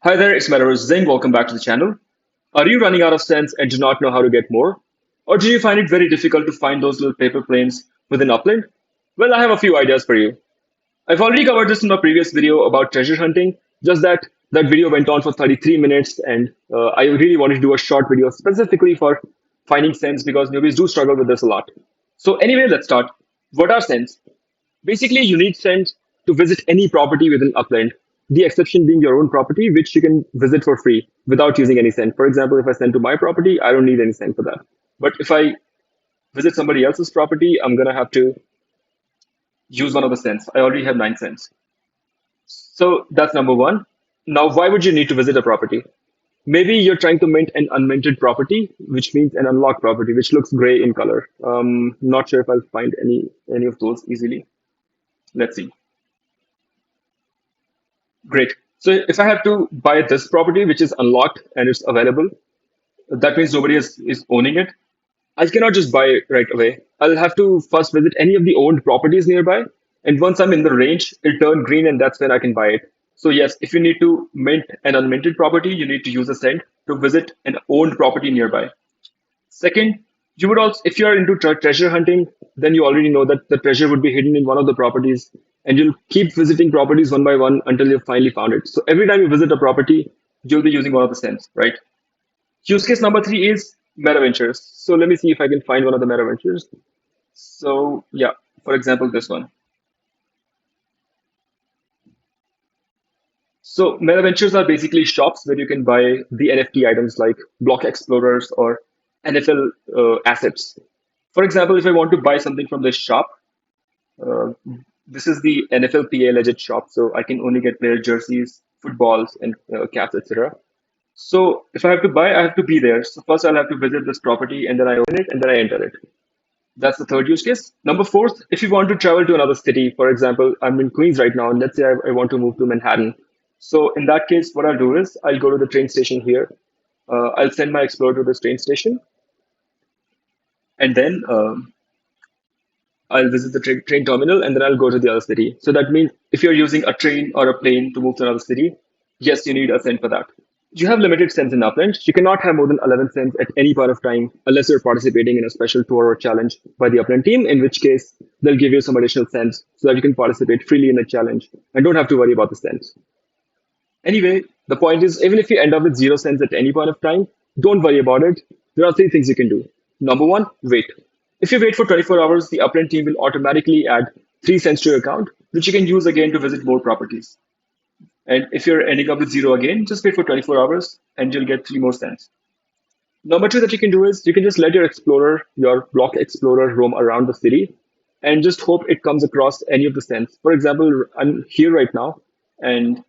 Hi there, it's MogadoR Zing. Welcome back to the channel. Are you running out of cents and do not know how to get more? Or do you find it very difficult to find those little paper planes within Upland? Well, I have a few ideas for you. I've already covered this in my previous video about treasure hunting, just that video went on for 33 minutes and I really wanted to do a short video specifically for finding cents because newbies do struggle with this a lot. So anyway, let's start. What are cents? Basically, you need send to visit any property within Upland. The exception being your own property, which you can visit for free without using any send. For example, if I send to my property, I don't need any send for that. But if I visit somebody else's property, I'm gonna have to use one of the cents. I already have 9 cents. So that's number one. Now, why would you need to visit a property? Maybe you're trying to mint an unminted property, which means an unlocked property, which looks gray in color. Not sure if I'll find any of those easily. Let's see. Great. So if I have to buy this property, which is unlocked and it's available, that means nobody is owning it. I cannot just buy it right away. I'll have to first visit any of the owned properties nearby. And once I'm in the range, it'll turn green and that's when I can buy it. So yes, if you need to mint an unminted property, you need to use a cent to visit an owned property nearby. Second, you would also, if you're into treasure hunting, then you already know that the treasure would be hidden in one of the properties, and you'll keep visiting properties one by one until you've finally found it. So every time you visit a property, you'll be using one of the cents, right? Use case number three is meta ventures. So let me see if I can find one of the meta ventures. So yeah, for example, this one. So meta ventures are basically shops where you can buy the NFT items like block explorers or NFL assets. For example, if I want to buy something from this shop, uh, this is the NFLPA legit shop, so I can only get player jerseys, footballs, and caps, etc. So if I have to buy, I have to be there. So first, I'll have to visit this property, and then I own it, and then I enter it. That's the third use case. Number fourth, if you want to travel to another city, for example, I'm in Queens right now, and let's say I want to move to Manhattan. So in that case, what I'll do is I'll go to the train station here. I'll send my Explorer to this train station, and then I'll visit the train terminal and then I'll go to the other city. So that means if you're using a train or a plane to move to another city, yes, you need a cent for that. You have limited cents in Upland. You cannot have more than 11 cents at any point of time unless you're participating in a special tour or challenge by the Upland team, in which case they'll give you some additional cents so that you can participate freely in the challenge and don't have to worry about the cents. Anyway, the point is, even if you end up with 0 cents at any point of time, don't worry about it. There are three things you can do. Number one, wait. If you wait for 24 hours, the Upland team will automatically add 3 cents to your account, which you can use again to visit more properties. And if you're ending up with zero again, just wait for 24 hours and you'll get 3 more cents. Number two that you can do is you can just let your explorer, your block explorer, roam around the city and just hope it comes across any of the cents. For example, I'm here right now and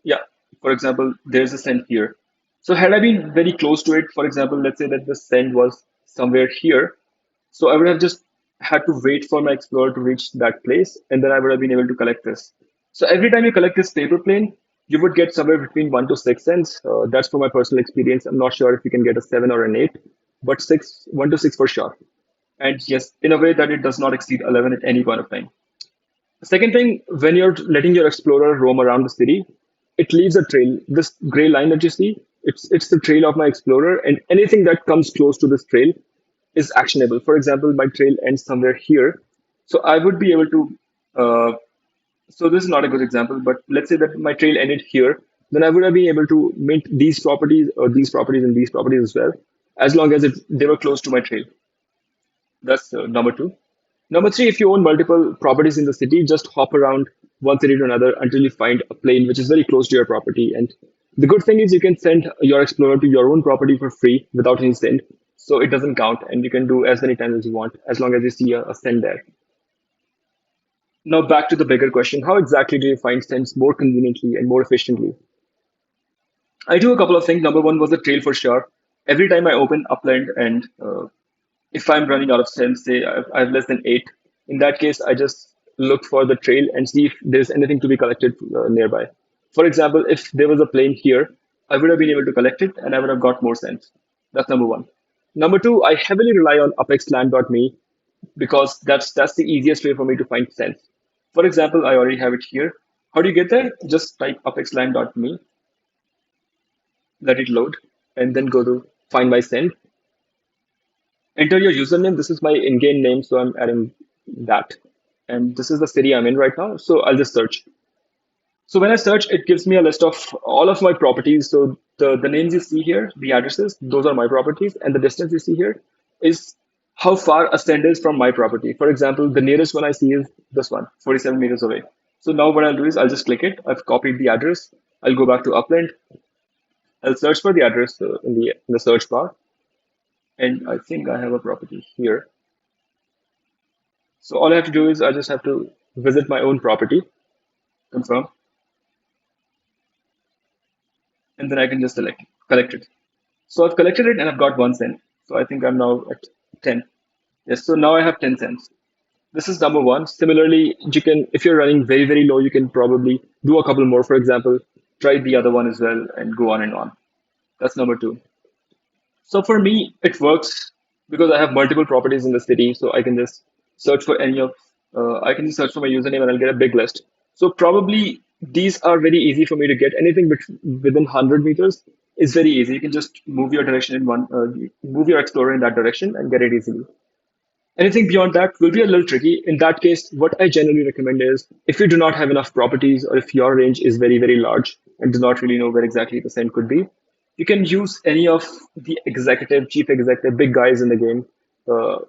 yeah, for example, there's a send here. So had I been very close to it, for example, let's say that the send was somewhere here, so I would have just had to wait for my explorer to reach that place, and then I would have been able to collect this. So every time you collect this paper plane, you would get somewhere between 1 to 6 cents. That's from my personal experience. I'm not sure if you can get a 7 or an 8, but 1 to 6 for sure. And yes, in a way that it does not exceed 11 at any point of time. The second thing, when you're letting your explorer roam around the city, it leaves a trail. This gray line that you see, it's the trail of my explorer, and anything that comes close to this trail is actionable. For example, my trail ends somewhere here, so I would be able to. So this is not a good example, but let's say that my trail ended here, then I would have been able to mint these properties or these properties and these properties as well, as long as they were close to my trail. That's number two. Number three, if you own multiple properties in the city, just hop around one city to another until you find a plane which is very close to your property. And the good thing is you can send your Explorer to your own property for free without any send. So it doesn't count and you can do as many times as you want as long as you see a send there. Now back to the bigger question. How exactly do you find sends more conveniently and more efficiently? I do a couple of things. Number one was the trail for sure. Every time I open Upland and if I'm running out of cents, say I have less than 8, in that case, I just look for the trail and see if there's anything to be collected nearby. For example, if there was a plane here, I would have been able to collect it and I would have got more cents. That's number one. Number two, I heavily rely on upexland.me because that's the easiest way for me to find cents. For example, I already have it here. How do you get there? Just type upexland.me, let it load, and then go to find my send. Enter your username. This is my in-game name, so I'm adding that. And this is the city I'm in right now, so I'll just search. So when I search, it gives me a list of all of my properties. So the names you see here, the addresses, those are my properties. And the distance you see here is how far a send is from my property. For example, the nearest one I see is this one, 47 meters away. So now what I'll do is I'll just click it. I've copied the address. I'll go back to Upland. I'll search for the address in the search bar. And I think I have a property here. So all I have to do is I just have to visit my own property, confirm, and then I can just collect it. So I've collected it and I've got 1 cent. So I think I'm now at 10. Yes, so now I have 10 cents. This is number one. Similarly, you can, if you're running very, very low, you can probably do a couple more. For example, try the other one as well and go on and on. That's number two. So for me, it works because I have multiple properties in the city. So I can just search for I can just search for my username and I'll get a big list. So probably these are very easy for me to get. Anything within 100 meters is very easy. You can just move your direction move your explorer in that direction and get it easily. Anything beyond that will be a little tricky. In that case, what I generally recommend is if you do not have enough properties or if your range is very, very large and do not really know where exactly the send could be, you can use any of the executive, chief executive, big guys in the game, uh,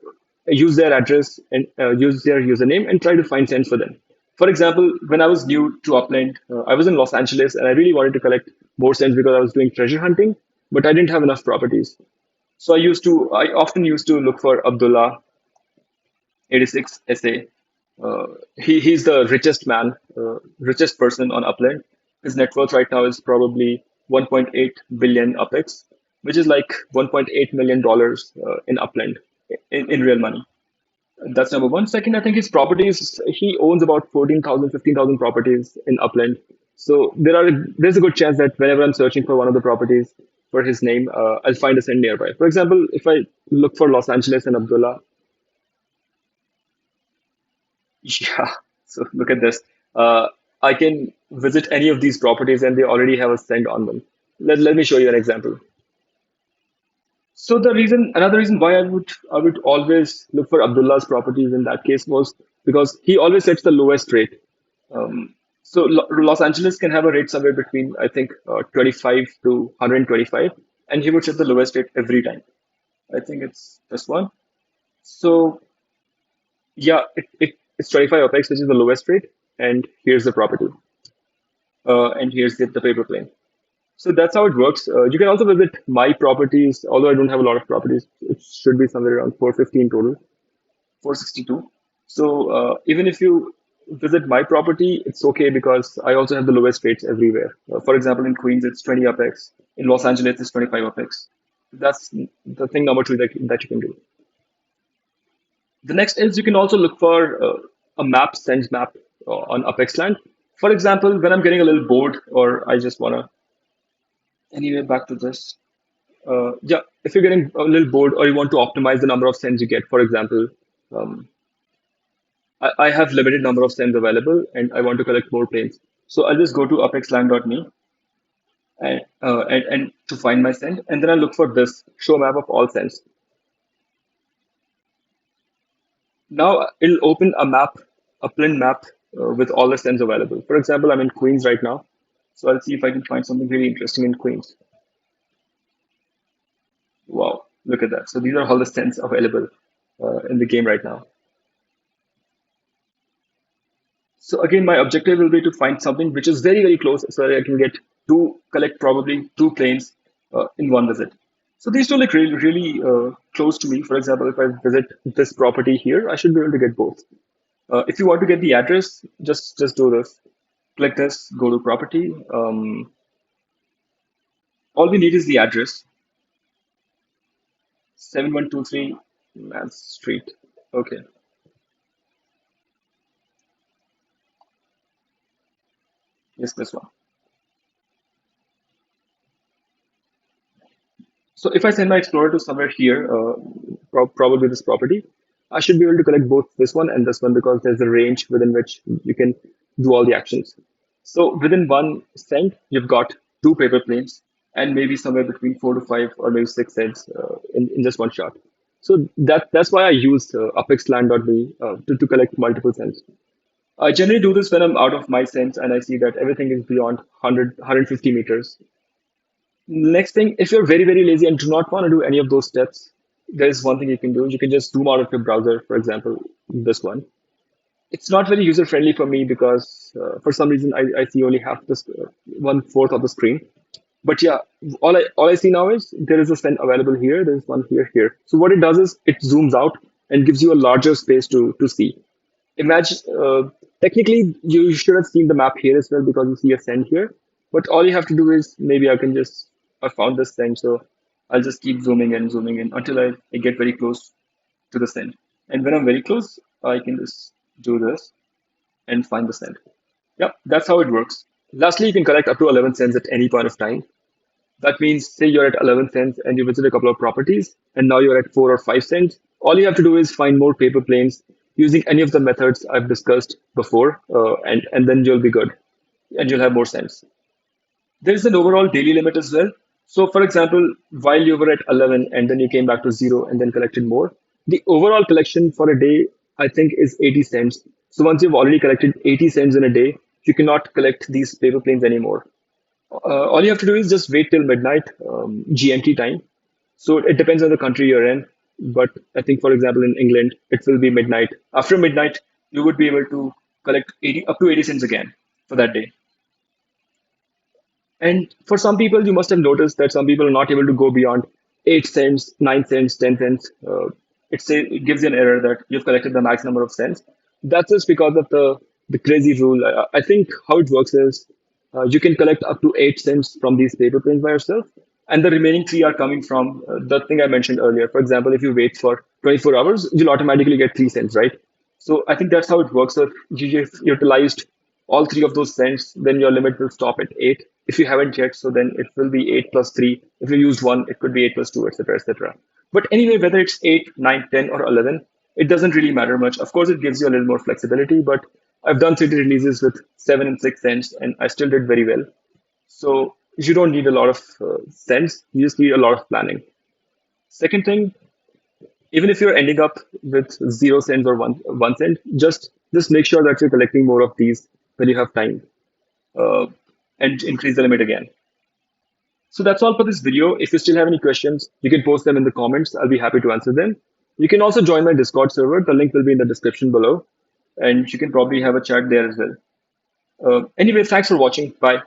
use their address and use their username and try to find sends for them. For example, when I was new to Upland, I was in Los Angeles and I really wanted to collect more sends because I was doing treasure hunting, but I didn't have enough properties. So I often used to look for Abdullah 86 SA. He's the richest man, richest person on Upland. His net worth right now is probably 1.8 billion UPEX, which is like 1.8 million dollars in Upland in real money. That's number one. Second, I think his properties, he owns about 14,000, 15,000 properties in Upland. So there's a good chance that whenever I'm searching for one of the properties for his name, I'll find a send nearby. For example, if I look for Los Angeles and Abdullah, yeah. So look at this. I can visit any of these properties and they already have a send on them. Let me show you an example. So another reason why I would always look for Abdullah's properties in that case was because he always sets the lowest rate. So Los Angeles can have a rate somewhere between I think 25 to 125, and he would set the lowest rate every time. I think it's this one. So yeah, it's 25 OPEX, which is the lowest rate, and here's the property, and here's the paper plane. So that's how it works. You can also visit my properties, although I don't have a lot of properties. It should be somewhere around 415 total, 462. So even if you visit my property, it's okay because I also have the lowest rates everywhere. For example, in Queens, it's 20 UPEX. In Los Angeles, it's 25 UPEX. That's the thing number two that you can do. The next is you can also look for a map, send map on Upexland. For example, when I'm getting a little bored or I just want to, anyway, back to this. Yeah, if you're getting a little bored or you want to optimize the number of sends you get, for example, um, I have limited number of sends available and I want to collect more planes. So I'll just go to upexland.me and to find my send, and then I look for this show map of all sends. Now it'll open a map, a Upland map with all the sends available. For example, I'm in Queens right now, so I'll see if I can find something really interesting in Queens. Wow, look at that. So these are all the sends available in the game right now. So again, my objective will be to find something which is very, very close so that I can collect probably two planes in one visit. So these two look really, really close to me. For example, if I visit this property here, I should be able to get both. If you want to get the address, just do this. Click this, go to property. All we need is the address. 7123 Mans Street. Okay. Yes, this one. So if I send my explorer to somewhere here, probably this property, I should be able to collect both this one and this one because there's a range within which you can do all the actions. So within one cent, you've got two paper planes and maybe somewhere between 4 to 5 or maybe 6 cents in just one shot. So that's why I use apexland.b to collect multiple cents. I generally do this when I'm out of my cents and I see that everything is beyond 100, meters. Next thing, if you're very, very lazy and do not want to do any of those steps, there is one thing you can do. You can just zoom out of your browser, for example, this one. It's not very user friendly for me because for some reason I see only half this one fourth of the screen. But yeah, all I see now is there is a pen available here. There's one here. So what it does is it zooms out and gives you a larger space to see. Imagine technically you should have seen the map here as well because you see a send here. But all you have to do is maybe I found this send, so I'll just keep zooming in until I get very close to the send. And when I'm very close, I can just do this and find the send. Yep, that's how it works. Lastly, you can collect up to 11 cents at any point of time. That means, say you're at 11 cents and you visit a couple of properties, and now you're at 4 or 5 cents. All you have to do is find more paper planes using any of the methods I've discussed before, and then you'll be good, and you'll have more cents. There is an overall daily limit as well. So, for example, while you were at 11 and then you came back to 0 and then collected more, the overall collection for a day, I think, is 80 cents. So, once you've already collected 80 cents in a day, you cannot collect these paper planes anymore. All you have to do is just wait till midnight GMT time. So, it depends on the country you're in. But I think, for example, in England, it will be midnight. After midnight, you would be able to collect 80, up to 80 cents again for that day. And for some people, you must have noticed that some people are not able to go beyond 8 cents, 9 cents, 10 cents. It gives you an error that you've collected the max number of cents. That's just because of the crazy rule. I think how it works is you can collect up to 8 cents from these paper planes by yourself. And the remaining three are coming from the thing I mentioned earlier. For example, if you wait for 24 hours, you'll automatically get 3 cents, right? So I think that's how it works. So if you've utilized all three of those cents, then your limit will stop at 8. If you haven't yet, so then it will be 8 plus 3. If you used one, it could be 8 plus 2, etc., etc. But anyway, whether it's 8, 9, 10, or 11, it doesn't really matter much. Of course, it gives you a little more flexibility, but I've done city releases with 7 and 6 cents, and I still did very well. So you don't need a lot of cents, you just need a lot of planning. Second thing, even if you're ending up with 0 cents or one cent, just make sure that you're collecting more of these when you have time, uh, and increase the limit again. So that's all for this video. If you still have any questions, you can post them in the comments. I'll be happy to answer them. You can also join my Discord server. The link will be in the description below, and you can probably have a chat there as well. Anyway, thanks for watching. Bye.